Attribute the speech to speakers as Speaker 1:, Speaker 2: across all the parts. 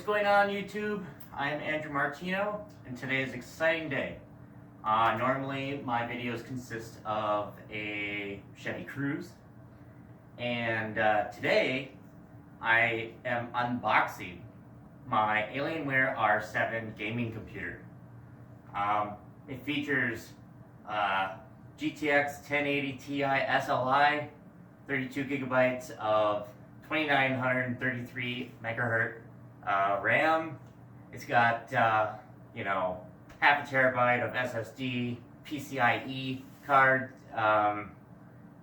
Speaker 1: What's going on, YouTube? I'm Andrew Martino, and today is an exciting day. Normally, my videos consist of a Chevy Cruze, and today I am unboxing my Alienware R7 gaming computer. It features GTX 1080ti SLI, 32 gigabytes of 2933 megahertz RAM. It's got half a terabyte of SSD, PCIe card.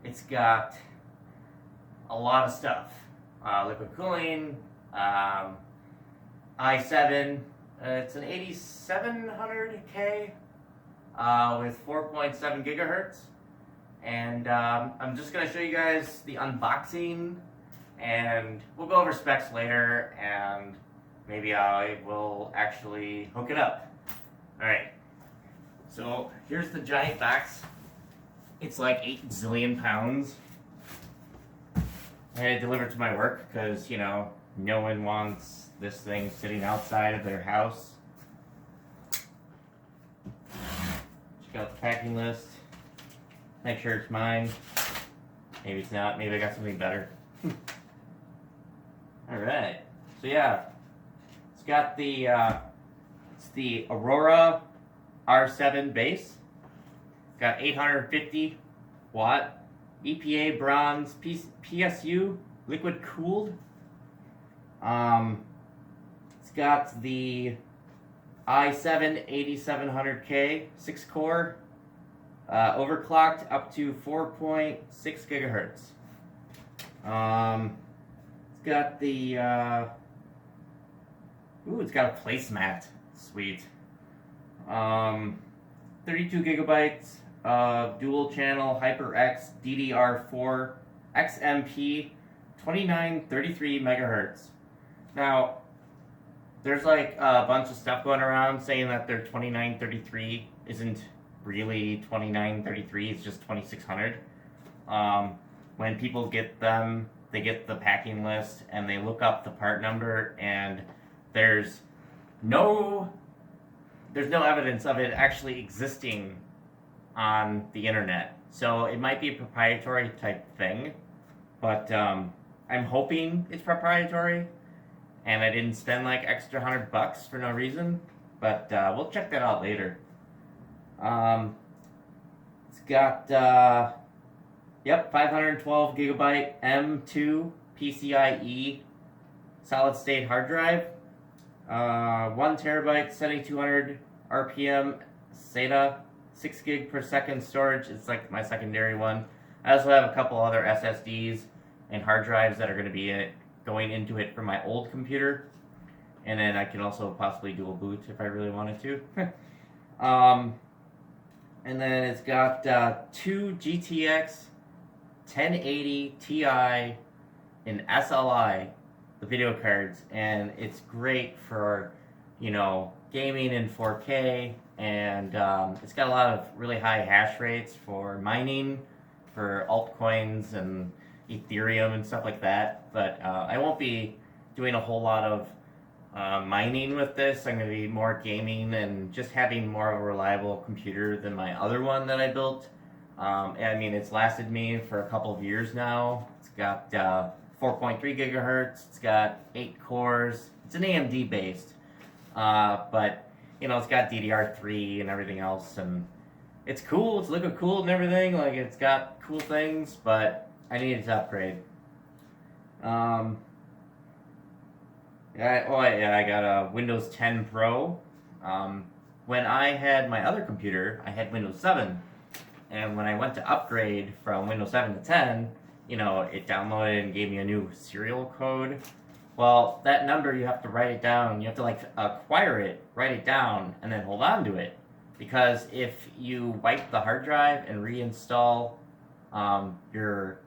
Speaker 1: It's got a lot of stuff. Liquid cooling, i7. It's an 8700K with 4.7 gigahertz. And I'm just going to show you guys the unboxing, and we'll go over specs later, and maybe I will actually hook it up. Alright, so here's the giant box. It's like 8 zillion pounds. I had it delivered to my work because, no one wants this thing sitting outside of their house. Check out the packing list. Make sure it's mine. Maybe it's not. Maybe I got something better. Alright, so yeah, it's got the Aurora R7 base. It's got 850 watt EPA bronze PSU liquid cooled. It's got the i7 8700K 6 core overclocked up to 4.6 gigahertz. It's got the it's got a placemat. Sweet. 32 gigabytes of dual channel HyperX DDR4 XMP 2933 megahertz. Now, there's like a bunch of stuff going around saying that their 2933 isn't really 2933, it's just 2600. When people get them, they get the packing list and they look up the part number, and there's no evidence of it actually existing on the internet. So it might be a proprietary type thing, but I'm hoping it's proprietary and I didn't spend like extra $100 for no reason, but we'll check that out later. It's got 512 gigabyte M.2 PCIe solid state hard drive, 1 terabyte 7200 RPM SATA, 6 gig per second storage. It's like my secondary one. I also have a couple other SSDs and hard drives that are going to be going into it from my old computer, and then I can also possibly dual boot if I really wanted to. And then it's got 2 GTX 1080ti in SLI, the video cards, and it's great for gaming in 4K, and it's got a lot of really high hash rates for mining, for altcoins and Ethereum and stuff like that. But I won't be doing a whole lot of mining with this. I'm going to be more gaming and just having more of a reliable computer than my other one that I built. I mean, it's lasted me for a couple of years now. It's got 4.3 gigahertz. It's got 8 cores. It's an AMD based, but it's got DDR3 and everything else, and it's cool. It's liquid cooled and everything. Like, it's got cool things, but I needed to upgrade. I got a Windows 10 Pro. When I had my other computer, I had Windows 7. And when I went to upgrade from Windows 7 to 10, it downloaded and gave me a new serial code. Well, that number, you have to write it down. You have to acquire it, write it down, and then hold on to it. Because if you wipe the hard drive and reinstall your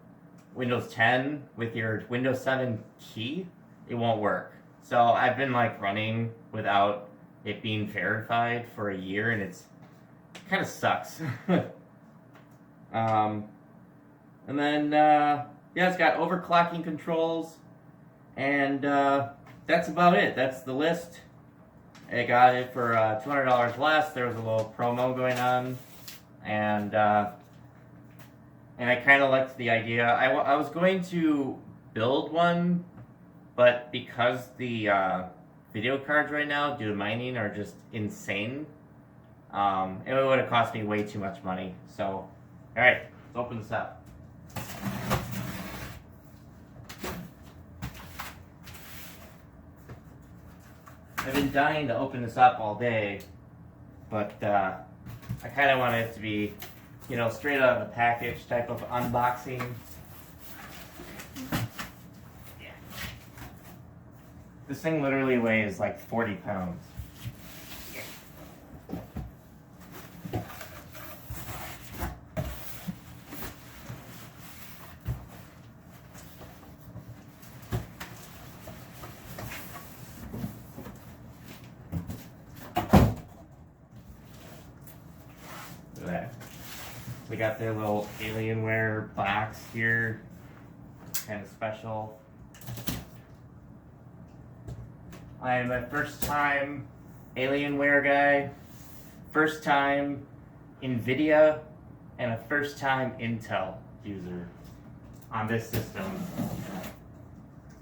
Speaker 1: Windows 10 with your Windows 7 key, it won't work. So I've been running without it being verified for a year, and it kind of sucks. And then, it's got overclocking controls, and that's about it. That's the list. I got it for $200 less. There was a little promo going on, and I kind of liked the idea. I was going to build one, but because the video cards right now due to mining are just insane, it would have cost me way too much money. So, all right, let's open this up. I've been dying to open this up all day, but I kind of want it to be, you know, straight out of the package type of unboxing. Yeah. This thing literally weighs like 40 pounds. They got their little Alienware box here, kind of special. I am a first time Alienware guy, first time Nvidia, and a first time Intel user on this system.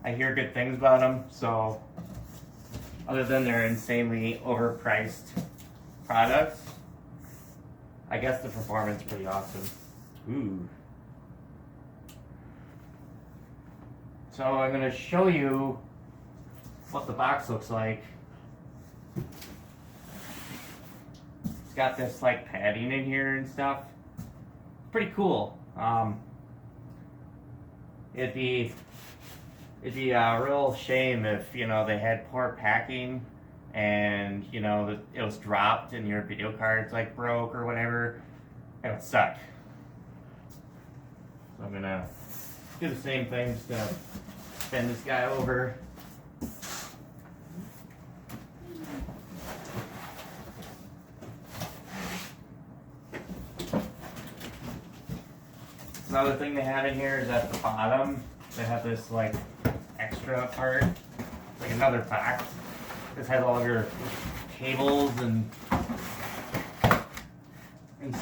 Speaker 1: I hear good things about them, so other than their insanely overpriced products, I guess the performance is pretty awesome. Ooh. So I'm going to show you what the box looks like. It's got this like padding in here and stuff. Pretty cool. It'd be a real shame if, you know, they had poor packing and, you know, it was dropped and your video card's like broke or whatever. It would suck. So I'm gonna do the same thing, just gonna bend this guy over. Another thing they have in here is at the bottom, they have this like extra part, like another box. This has all your cables and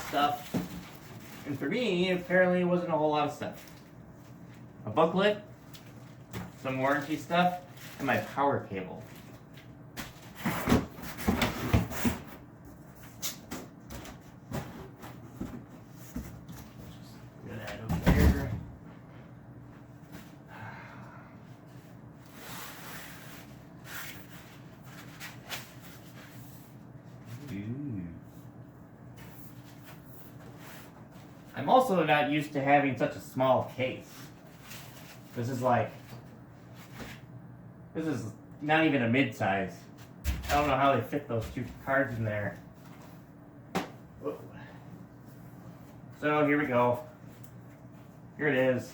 Speaker 1: stuff. And for me, apparently it wasn't a whole lot of stuff. A booklet, some warranty stuff, and my power cable. Get that over there. I'm also not used to having such a small case. This is not even a mid-size. I don't know how they fit those two cards in there. Whoa. So here we go. Here it is.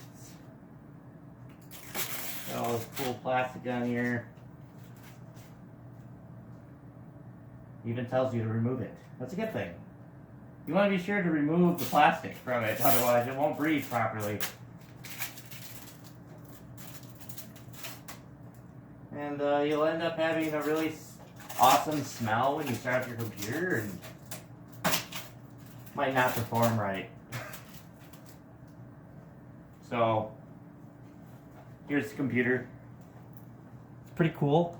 Speaker 1: Got all this cool plastic on here. Even tells you to remove it. That's a good thing. You want to be sure to remove the plastic from it, otherwise it won't breathe properly. And you'll end up having a really awesome smell when you start up your computer and might not perform right. So, here's the computer. It's pretty cool.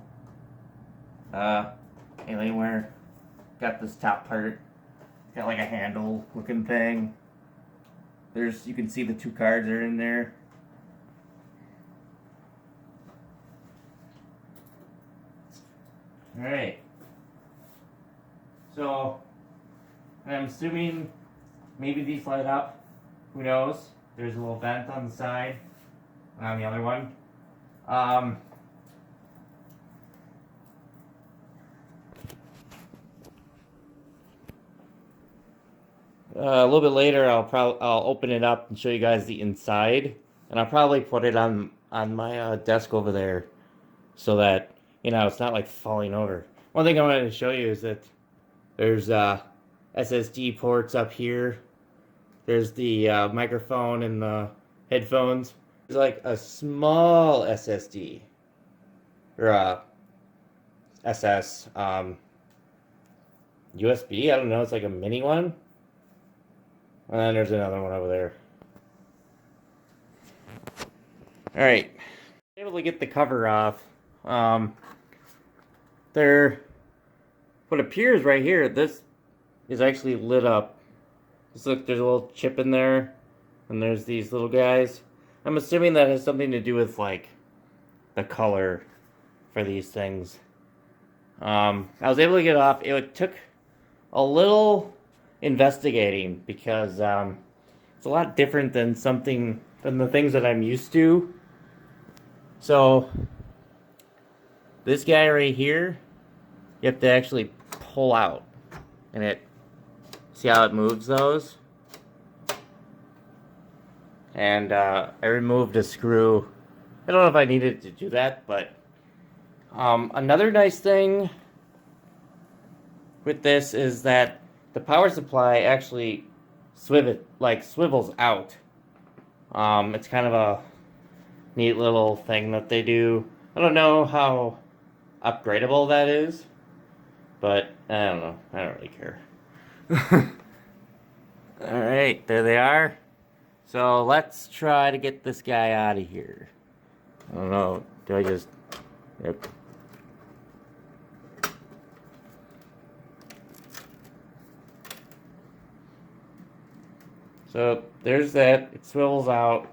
Speaker 1: Alienware got this top part. Got like a handle looking thing. You can see the two cards are in there. Alright. So, I'm assuming maybe these light up. Who knows? There's a little vent on the side. On the other one. A little bit later, I'll open it up and show you guys the inside, and I'll probably put it on my desk over there, so that, you know, it's not like falling over. One thing I wanted to show you is that there's SSD ports up here. There's the microphone and the headphones. There's like a small SSD or SS USB. I don't know. It's like a mini one. And then there's another one over there. All right, able to get the cover off. There, what appears right here, this is actually lit up. Just look, there's a little chip in there, and there's these little guys. I'm assuming that has something to do with like the color for these things. I was able to get it off. It took a little investigating because it's a lot different than the things that I'm used to. So this guy right here, you have to actually pull out, and it, see how it moves those? And I removed a screw. I don't know if I needed to do that, but another nice thing with this is that the power supply actually swivels out. It's kind of a neat little thing that they do. I don't know how upgradable that is, but I don't know. I don't really care. Alright, there they are. So let's try to get this guy out of here. I don't know. Do I just... Yep. So there's that. It swivels out.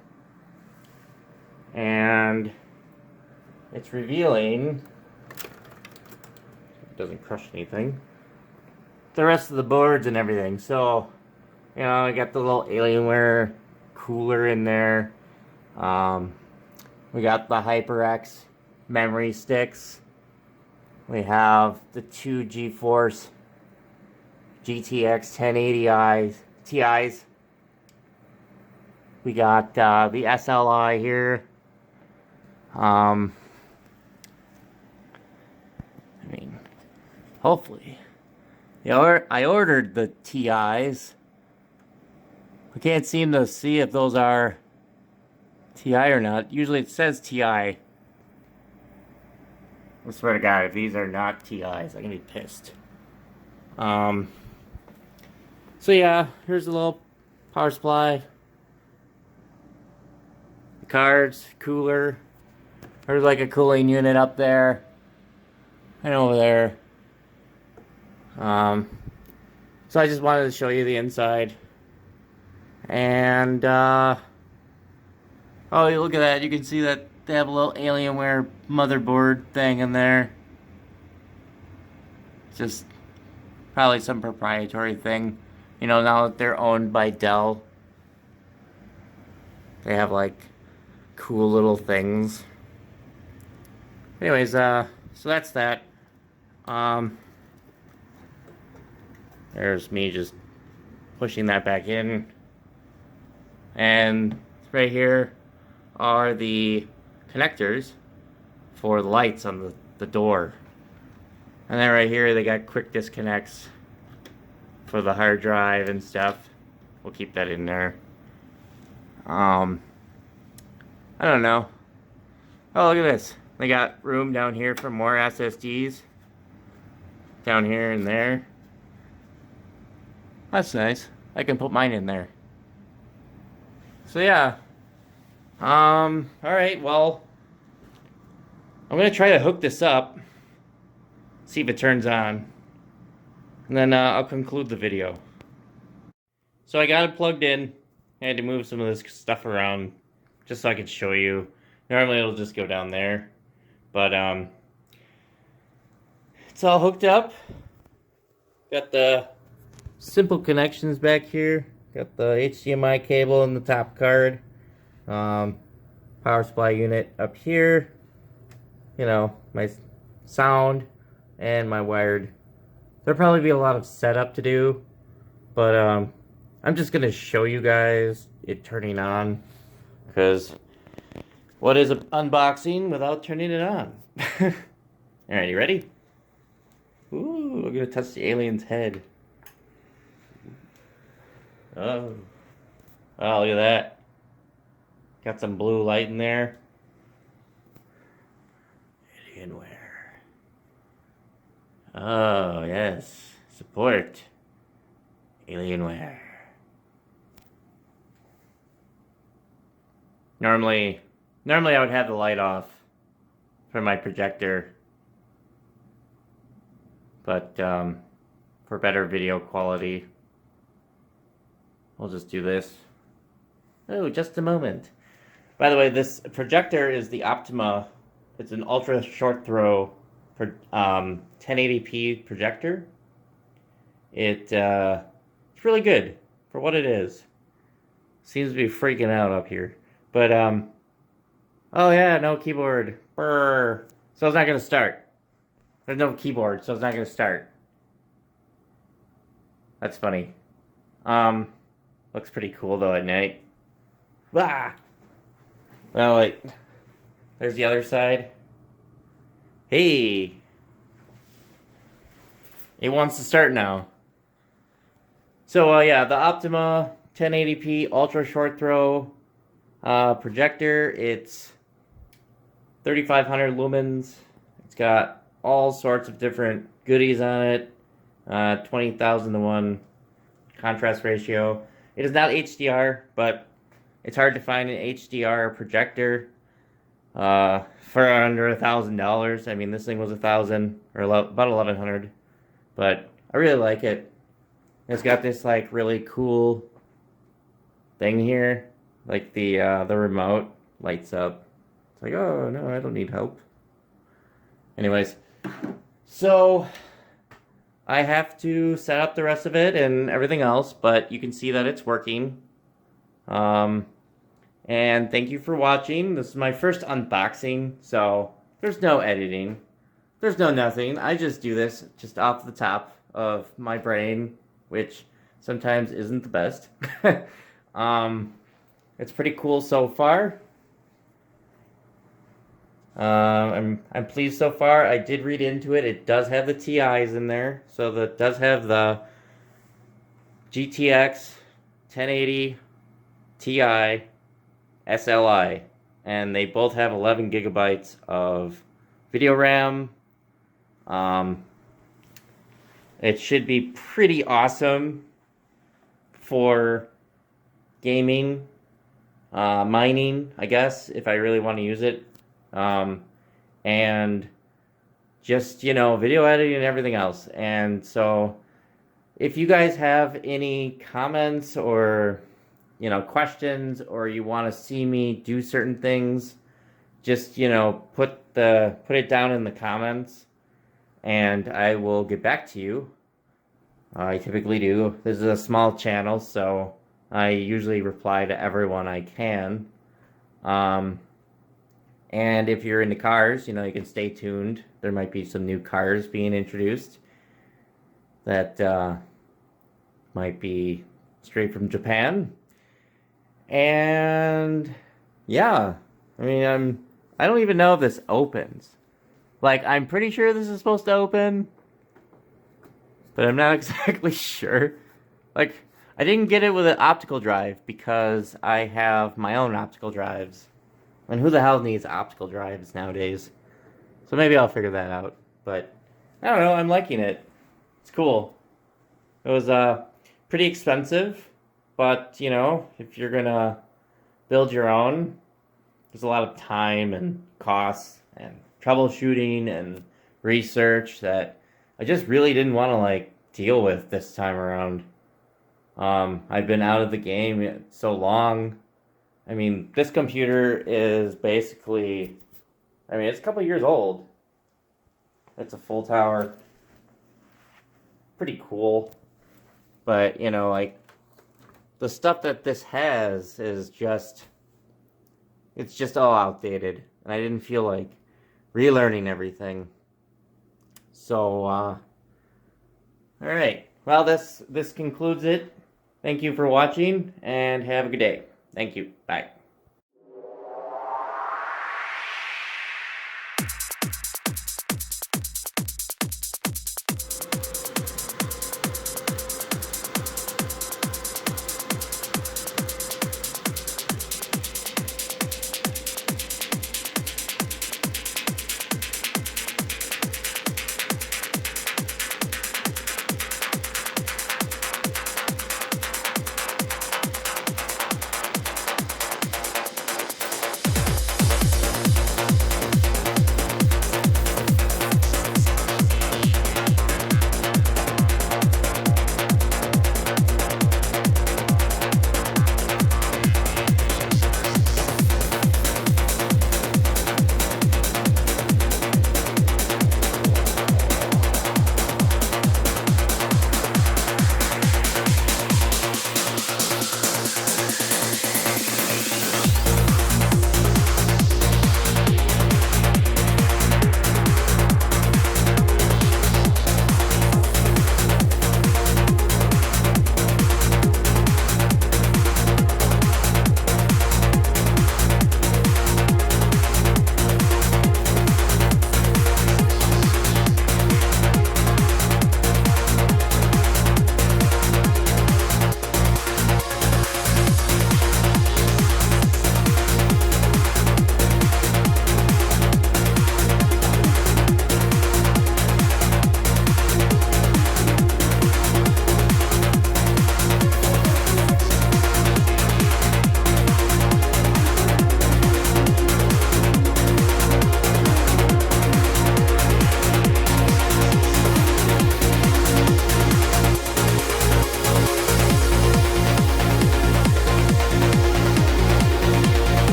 Speaker 1: And it's revealing... It doesn't crush anything. The rest of the boards and everything. So, you know, I got the little Alienware cooler in there. We got the HyperX memory sticks. We have the two GeForce GTX 1080 Ti's. We got the SLI here. I mean, hopefully. I ordered the TIs. I can't seem to see if those are TI or not. Usually it says TI. I swear to God, if these are not TIs, I'm gonna be pissed. So yeah, here's a little power supply. The cards, cooler. There's like a cooling unit up there. And over there. So I just wanted to show you the inside. And, oh, look at that. You can see that they have a little Alienware motherboard thing in there. Just probably some proprietary thing. You know, now that they're owned by Dell, they have, like, cool little things. Anyways, so that's that. There's me just pushing that back in. And right here are the connectors for the lights on the door. And then right here they got quick disconnects for the hard drive and stuff. We'll keep that in there. I don't know. Oh, look at this. They got room down here for more SSDs. Down here and there. That's nice. I can put mine in there. So yeah. Alright, well, I'm gonna try to hook this up. See if it turns on. And then I'll conclude the video. So I got it plugged in. I had to move some of this stuff around just so I could show you. Normally it'll just go down there. But it's all hooked up. Got the simple connections back here. Got the HDMI cable in the top card. Power supply unit up here. You know, my sound and my wired. There'll probably be a lot of setup to do, but I'm just gonna show you guys it turning on, because what is an unboxing without turning it on? Alright, you ready? Ooh, I'm gonna touch the alien's head. Oh, look at that. Got some blue light in there. Alienware. Oh, yes. Support Alienware. Normally I would have the light off for my projector, but for better video quality, we'll just do this. Oh, just a moment. By the way, this projector is the Optima. It's an ultra short throw for 1080p projector. It's really good for what it is. Seems to be freaking out up here. But, oh yeah, no keyboard. Brr. So it's not going to start. There's no keyboard, so it's not going to start. That's funny. Looks pretty cool though at night. Blah! Well, wait. There's the other side. Hey! It wants to start now. So, yeah, the Optima 1080p ultra short throw projector. It's 3500 lumens. It's got all sorts of different goodies on it. 20,000 to 1 contrast ratio. It is not HDR, but it's hard to find an HDR projector for under $1,000. I mean, this thing was $1,000 or about $1,100, but I really like it. It's got this like really cool thing here, like the remote lights up. It's like, oh no, I don't need help. Anyways, so I have to set up the rest of it and everything else, but you can see that it's working. And thank you for watching. This is my first unboxing, so there's no editing. There's no nothing. I just do this just off the top of my brain, which sometimes isn't the best. It's pretty cool so far. I'm pleased so far. I did read into it. It does have the TIs in there, so that does have the GTX 1080 Ti SLI, and they both have 11 gigabytes of video RAM. It should be pretty awesome for gaming, mining, I guess, if I really want to use it. And just, you know, video editing and everything else. And so if you guys have any comments or, you know, questions, or you want to see me do certain things, just, you know, put it down in the comments and I will get back to you. I typically do. This is a small channel, so I usually reply to everyone I can. And if you're into cars, you know, you can stay tuned. There might be some new cars being introduced that might be straight from Japan. And yeah, I mean, I don't even know if this opens. Like, I'm pretty sure this is supposed to open, but I'm not exactly sure. Like, I didn't get it with an optical drive because I have my own optical drives. And who the hell needs optical drives nowadays? So maybe I'll figure that out. But I don't know, I'm liking it. It's cool. It was pretty expensive, but you know, if you're gonna build your own, there's a lot of time and costs and troubleshooting and research that I just really didn't want to like deal with this time around. I've been out of the game so long. I mean, this computer is basically, I mean, it's a couple years old. It's a full tower. Pretty cool. But, you know, like, the stuff that this has is just, it's just all outdated. And I didn't feel like relearning everything. So, alright. Well, this concludes it. Thank you for watching, and have a good day. Thank you. Bye.